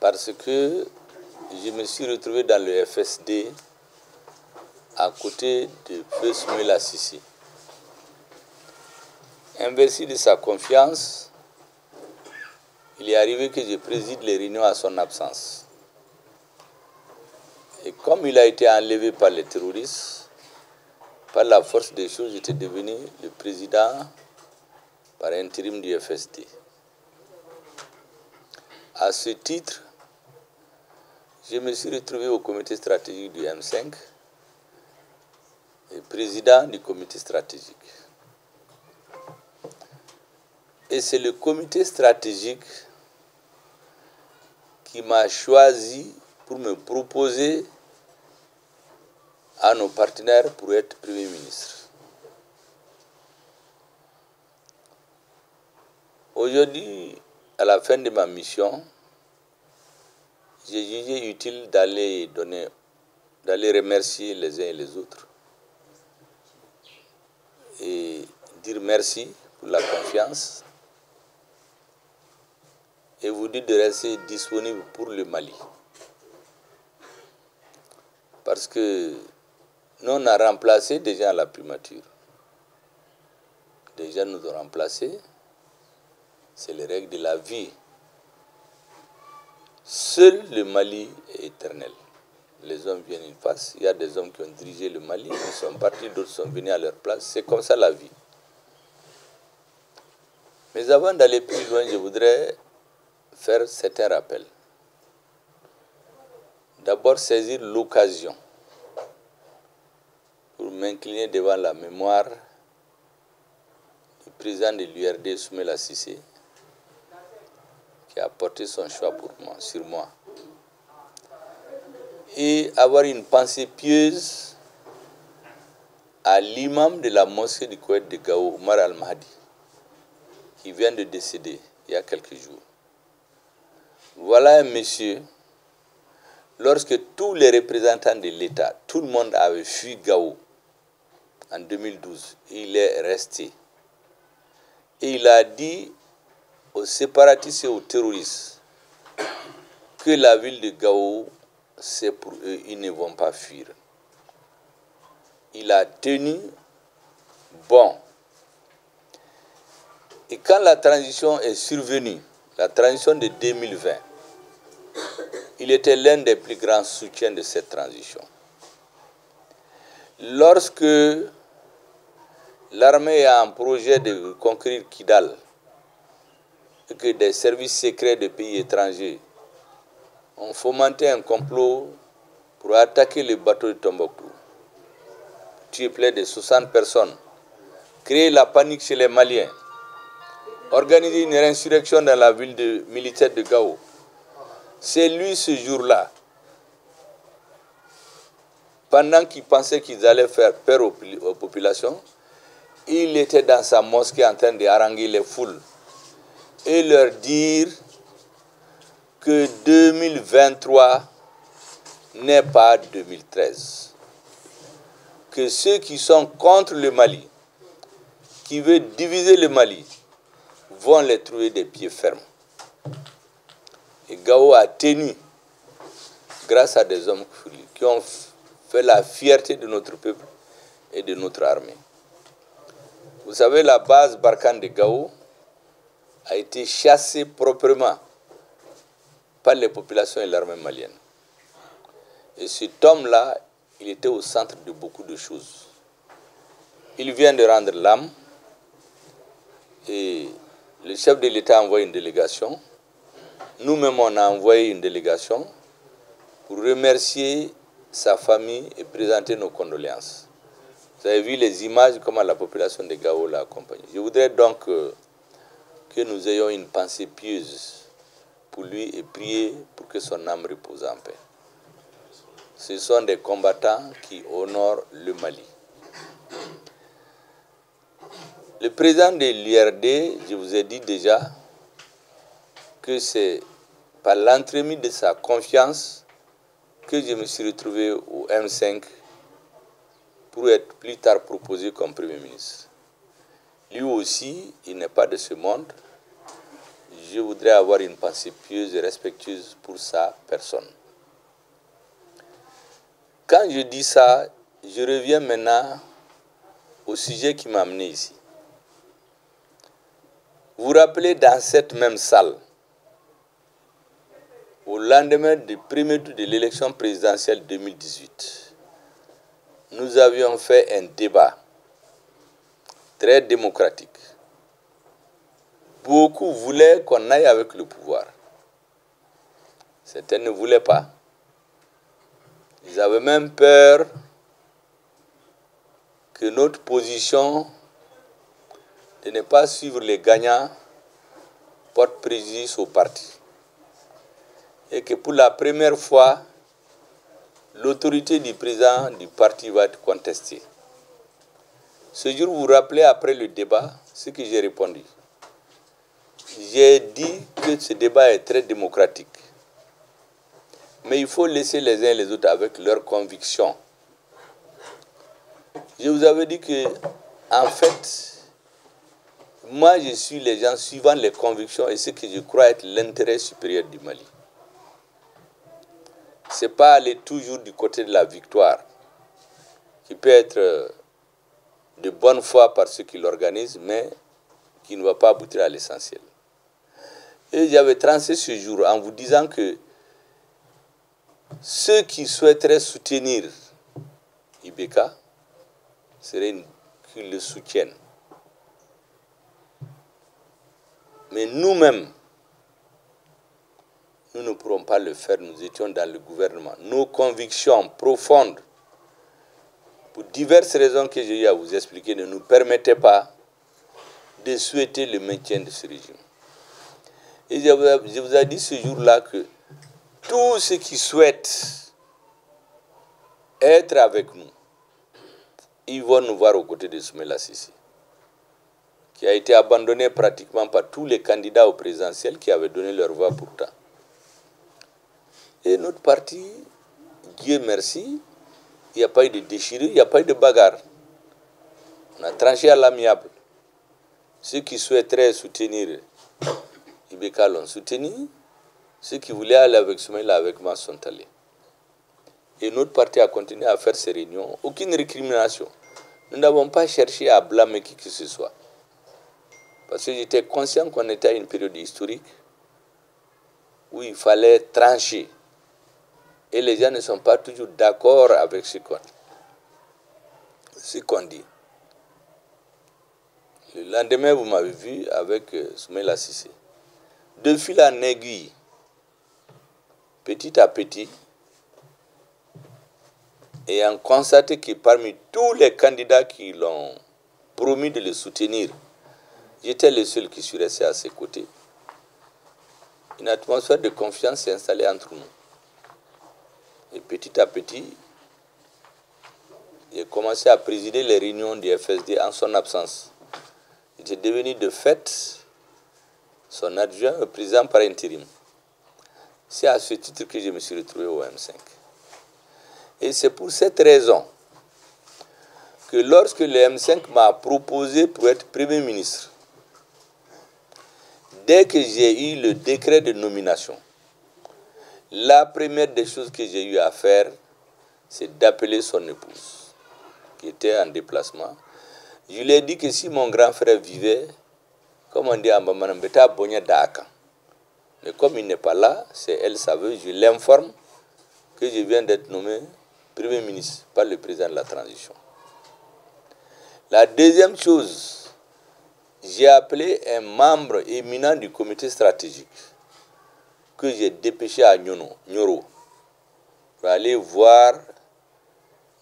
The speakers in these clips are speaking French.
parce que je me suis retrouvé dans le FSD à côté de Feu Soumaïla Cissé. Investi de sa confiance, il est arrivé que je préside les réunions à son absence. Et comme il a été enlevé par les terroristes, par la force des choses, j'étais devenu le président par intérim du FSD. À ce titre, je me suis retrouvé au comité stratégique du M5 et président du comité stratégique. Et c'est le comité stratégique qui m'a choisi pour me proposer à nos partenaires pour être Premier ministre. Aujourd'hui, à la fin de ma mission, j'ai jugé utile d'aller remercier les uns et les autres et dire merci pour la confiance et vous dire de rester disponible pour le Mali. Parce que nous, on a remplacé des gens à la primature. Des gens nous ont remplacés. C'est les règles de la vie. Seul le Mali est éternel. Les hommes viennent une face. Il y a des hommes qui ont dirigé le Mali. Ils sont partis, d'autres sont venus à leur place. C'est comme ça la vie. Mais avant d'aller plus loin, je voudrais faire certains rappels. D'abord, saisir l'occasion pour m'incliner devant la mémoire du président de l'URD, Soumaïla Cissé, qui a porté son choix sur moi. Et avoir une pensée pieuse à l'imam de la mosquée du Koweït de Gao, Omar Al-Mahdi, qui vient de décéder il y a quelques jours. Voilà un monsieur, lorsque tous les représentants de l'État, tout le monde avait fui Gao en 2012, il est resté. Et il a dit aux séparatistes et aux terroristes que la ville de Gao, c'est pour eux, ils ne vont pas fuir. Il a tenu bon. Et quand la transition est survenue, la transition de 2020, il était l'un des plus grands soutiens de cette transition. Lorsque l'armée a un projet de conquérir Kidal, et que des services secrets de pays étrangers ont fomenté un complot pour attaquer le bateau de Tombouctou, tuer près de 60 personnes, créer la panique chez les Maliens, organiser une insurrection dans la ville militaire de Gao. C'est lui, ce jour-là, pendant qu'ils pensaient qu'ils allaient faire peur aux populations, il était dans sa mosquée en train de haranguer les foules et leur dire que 2023 n'est pas 2013. Que ceux qui sont contre le Mali, qui veulent diviser le Mali, vont les trouver des pieds fermes. Et Gao a tenu, grâce à des hommes qui ont fait la fierté de notre peuple et de notre armée. Vous savez, la base Barkhane de Gao a été chassée proprement par les populations et l'armée malienne. Et cet homme-là, il était au centre de beaucoup de choses. Il vient de rendre l'âme et le chef de l'État a envoyé une délégation. Nous-mêmes, on a envoyé une délégation pour remercier sa famille et présenter nos condoléances. Vous avez vu les images, comment la population de Gao l'a accompagné. Je voudrais donc que nous ayons une pensée pieuse pour lui et prier pour que son âme repose en paix. Ce sont des combattants qui honorent le Mali. Le président de l'URD, je vous ai dit déjà que c'est par l'entremise de sa confiance que je me suis retrouvé au M5 pour être plus tard proposé comme Premier ministre. Lui aussi, il n'est pas de ce monde. je voudrais avoir une pensée pieuse et respectueuse pour sa personne. Quand je dis ça, je reviens maintenant au sujet qui m'a amené ici. Vous vous rappelez, dans cette même salle, au lendemain du premier tour de l'élection présidentielle 2018, nous avions fait un débat très démocratique. Beaucoup voulaient qu'on aille avec le pouvoir. Certains ne voulaient pas. Ils avaient même peur que notre position de ne pas suivre les gagnants porte préjudice au parti. Et que pour la première fois, l'autorité du président du parti va être contestée. Ce jour, vous vous rappelez, après le débat, ce que j'ai répondu. J'ai dit que ce débat est très démocratique. Mais il faut laisser les uns et les autres avec leurs convictions. Je vous avais dit que, en fait, moi je suis les gens suivant les convictions et ce que je crois être l'intérêt supérieur du Mali. Ce n'est pas aller toujours du côté de la victoire, qui peut être de bonne foi par ceux qui l'organisent, mais qui ne va pas aboutir à l'essentiel. Et j'avais tranché ce jour en vous disant que ceux qui souhaiteraient soutenir Ibeka seraient qu'ils le soutiennent. Mais nous-mêmes, nous ne pourrons pas le faire, nous étions dans le gouvernement. Nos convictions profondes, pour diverses raisons que j'ai eu à vous expliquer, ne nous permettaient pas de souhaiter le maintien de ce régime. Et je vous ai dit ce jour-là que tous ceux qui souhaitent être avec nous, ils vont nous voir aux côtés de Soumaïla Cissé, qui a été abandonné pratiquement par tous les candidats au présidentiel qui avaient donné leur voix pourtant. Et notre parti, Dieu merci, il n'y a pas eu de déchirure, il n'y a pas eu de bagarre. On a tranché à l'amiable. Ceux qui souhaiteraient soutenir Ibeka l'ont soutenu. Ceux qui voulaient aller avec Soumaïla, avec moi, sont allés. Et notre parti a continué à faire ses réunions. Aucune récrimination. Nous n'avons pas cherché à blâmer qui que ce soit. Parce que j'étais conscient qu'on était à une période historique où il fallait trancher. Et les gens ne sont pas toujours d'accord avec ce qu'on dit. Le lendemain, vous m'avez vu avec Soumaïla Cissé. De fil en aiguille, petit à petit, ayant constaté que parmi tous les candidats qui l'ont promis de le soutenir, j'étais le seul qui suis resté à ses côtés. Une atmosphère de confiance s'est installée entre nous. Et petit à petit, j'ai commencé à présider les réunions du FSD en son absence. J'étais devenu de fait son adjoint, le président par intérim. C'est à ce titre que je me suis retrouvé au M5. Et c'est pour cette raison que lorsque le M5 m'a proposé pour être Premier ministre, dès que j'ai eu le décret de nomination, la première des choses que j'ai eu à faire, c'est d'appeler son épouse, qui était en déplacement. Je lui ai dit que si mon grand frère vivait, comme on dit à Mamanambeta, Bonya Daka. Mais comme il n'est pas là, c'est elle savait, je l'informe que je viens d'être nommé Premier ministre par le président de la transition. La deuxième chose, j'ai appelé un membre éminent du comité stratégique que j'ai dépêché à Nyoro pour aller voir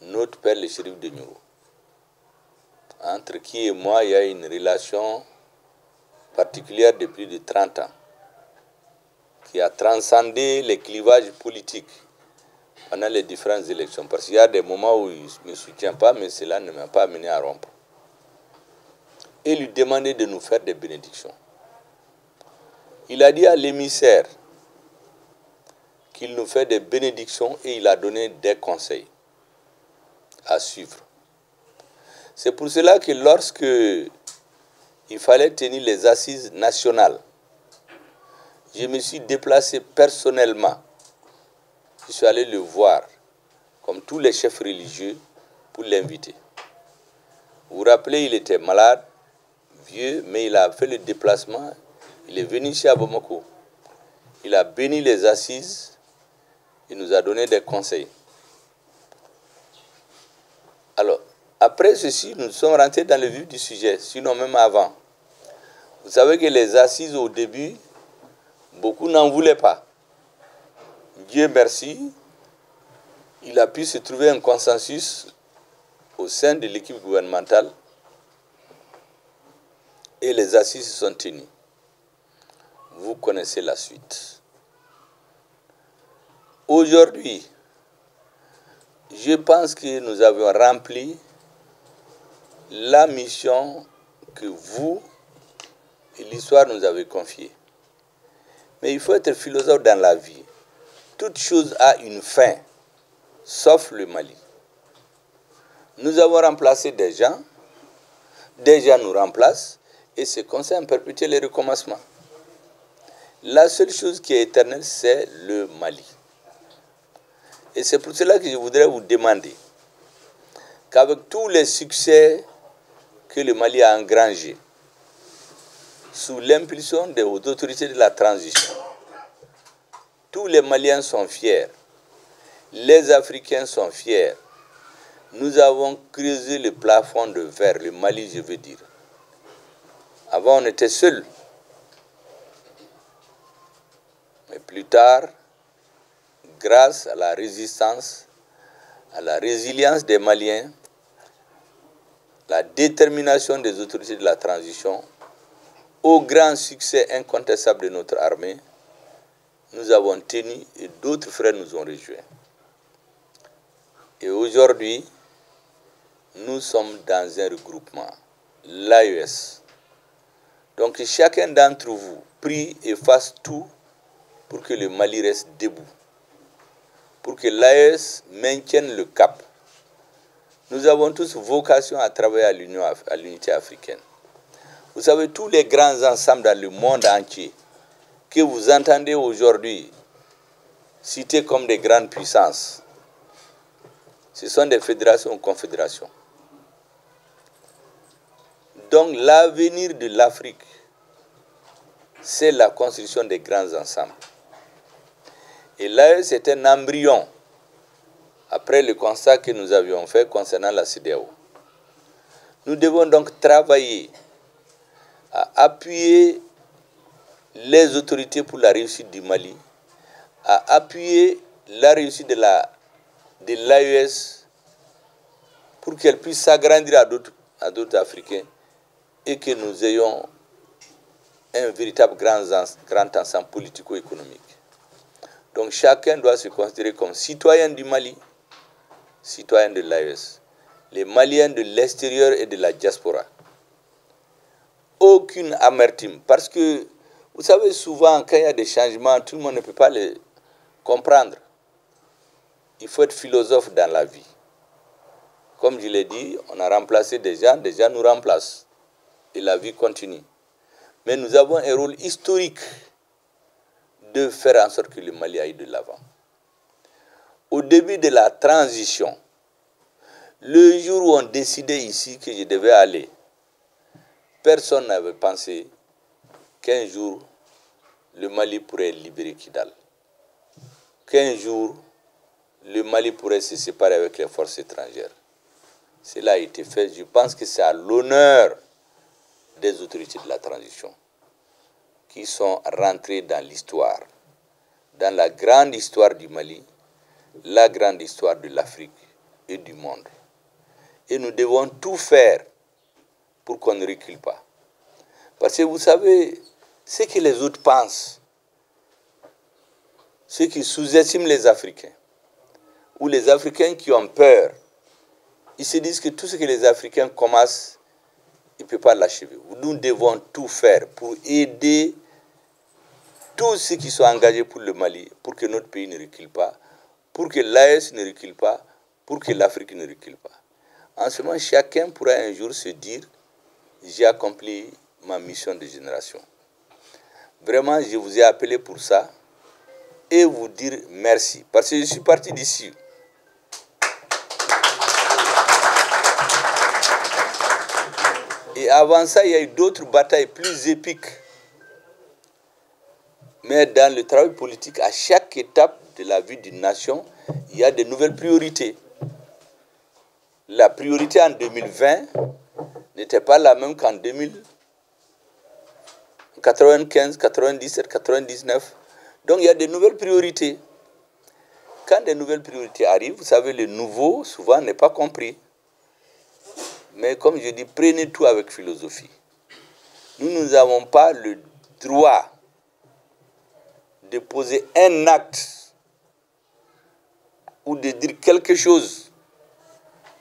notre père, le shérif de Nyoro. Entre qui et moi, il y a une relation particulière de plus de 30 ans qui a transcendé les clivages politiques pendant les différentes élections. Parce qu'il y a des moments où il ne me soutient pas, mais cela ne m'a pas amené à rompre. Et lui demander de nous faire des bénédictions. Il a dit à l'émissaire qu'il nous fait des bénédictions et il a donné des conseils à suivre. C'est pour cela que lorsque il fallait tenir les assises nationales je me suis déplacé personnellement. Je suis allé le voir, comme tous les chefs religieux, pour l'inviter. Vous vous rappelez, il était malade, vieux, mais il a fait le déplacement. Il est venu ici à Bamako. Il a béni les assises. Il nous a donné des conseils. Alors, après ceci, nous sommes rentrés dans le vif du sujet, sinon même avant. Vous savez que les assises au début, beaucoup n'en voulaient pas. Dieu merci, il a pu se trouver un consensus au sein de l'équipe gouvernementale et les assises se sont tenues. Vous connaissez la suite. Aujourd'hui, je pense que nous avons rempli la mission que vous et l'histoire nous avez confiée. Mais il faut être philosophe dans la vie. Toute chose a une fin, sauf le Mali. Nous avons remplacé des gens nous remplacent, et c'est comme ça en perpétuer les recommencements. La seule chose qui est éternelle, c'est le Mali. Et c'est pour cela que je voudrais vous demander qu'avec tous les succès que le Mali a engrangés, sous l'impulsion des autorités de la transition, tous les Maliens sont fiers, les Africains sont fiers. Nous avons creusé le plafond de verre, le Mali, je veux dire. Avant, on était seuls. Mais plus tard, grâce à la résistance, à la résilience des Maliens, la détermination des autorités de la transition, au grand succès incontestable de notre armée, nous avons tenu et d'autres frères nous ont rejoints. Et aujourd'hui, nous sommes dans un regroupement, l'AES. Donc chacun d'entre vous prie et fasse tout pour que le Mali reste debout, pour que l'AES maintienne le cap. Nous avons tous vocation à travailler à l'unité africaine. Vous savez, tous les grands ensembles dans le monde entier que vous entendez aujourd'hui cités comme des grandes puissances, ce sont des fédérations ou confédérations. Donc l'avenir de l'Afrique, c'est la construction des grands ensembles. Et là, c'est un embryon après le constat que nous avions fait concernant la CEDEAO. Nous devons donc travailler à appuyer les autorités pour la réussite du Mali, à appuyer la réussite de l'AES pour qu'elle puisse s'agrandir à d'autres Africains et que nous ayons un véritable grand ensemble politico-économique. Donc chacun doit se considérer comme citoyen du Mali, citoyen de l'AES, les Maliens de l'extérieur et de la diaspora. Aucune amertume, parce que vous savez, souvent quand il y a des changements, tout le monde ne peut pas les comprendre. Il faut être philosophe dans la vie. Comme je l'ai dit, on a remplacé des gens nous remplacent. Et la vie continue. Mais nous avons un rôle historique de faire en sorte que le Mali aille de l'avant. Au début de la transition, le jour où on décidait ici que je devais aller, personne n'avait pensé qu'un jour, le Mali pourrait libérer Kidal. Qu'un jour, le Mali pourrait se séparer avec les forces étrangères. Cela a été fait. Je pense que c'est à l'honneur des autorités de la transition qui sont rentrées dans l'histoire, dans la grande histoire du Mali, la grande histoire de l'Afrique et du monde. Et nous devons tout faire pour qu'on ne recule pas. Parce que vous savez, ce que les autres pensent, ceux qui sous-estiment les Africains, ou les Africains qui ont peur, ils se disent que tout ce que les Africains commencent, ils ne peuvent pas l'achever. Nous devons tout faire pour aider tous ceux qui sont engagés pour le Mali, pour que notre pays ne recule pas, pour que l'AES ne recule pas, pour que l'Afrique ne recule pas. En ce moment, chacun pourra un jour se dire, j'ai accompli ma mission de génération. Vraiment, je vous ai appelé pour ça et vous dire merci. Parce que je suis parti d'ici. Et avant ça, il y a eu d'autres batailles plus épiques. Mais dans le travail politique, à chaque étape de la vie d'une nation, il y a de nouvelles priorités. La priorité en 2020 n'était pas la même qu'en 1995, 97, 99. Donc il y a de nouvelles priorités. Quand de nouvelles priorités arrivent, vous savez, le nouveau, souvent, n'est pas compris. Mais comme je dis, prenez tout avec philosophie. Nous n'avons pas le droit de poser un acte ou de dire quelque chose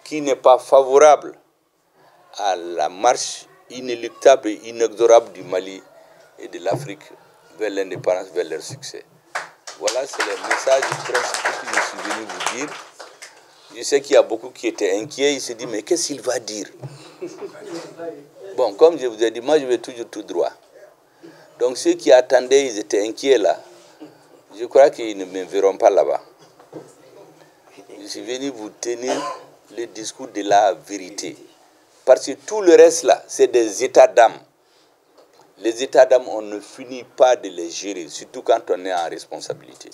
qui n'est pas favorable à la marche inéluctable et inexorable du Mali et de l'Afrique vers l'indépendance, vers leur succès. Voilà, c'est le message principal que je suis venu vous dire. Je sais qu'il y a beaucoup qui étaient inquiets, ils se disent, mais qu'est-ce qu'il va dire? Bon, comme je vous ai dit, moi je vais toujours tout droit. Donc ceux qui attendaient, ils étaient inquiets là. Je crois qu'ils ne me verront pas là-bas. Je suis venu vous tenir le discours de la vérité. Parce que tout le reste là, c'est des états d'âme. Les états d'âme, on ne finit pas de les gérer, surtout quand on est en responsabilité.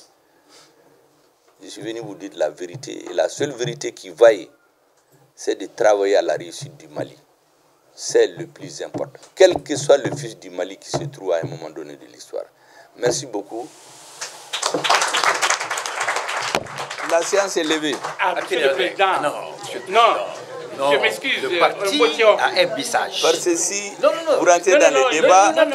Je suis venu vous dire la vérité. Et la seule vérité qui vaille, c'est de travailler à la réussite du Mali. C'est le plus important. Quel que soit le fils du Mali qui se trouve à un moment donné de l'histoire. Merci beaucoup. La séance est levée. Ah, Monsieur le Président. Non, je m'excuse. Le parti a un message. Parce que si vous rentrez dans le débat...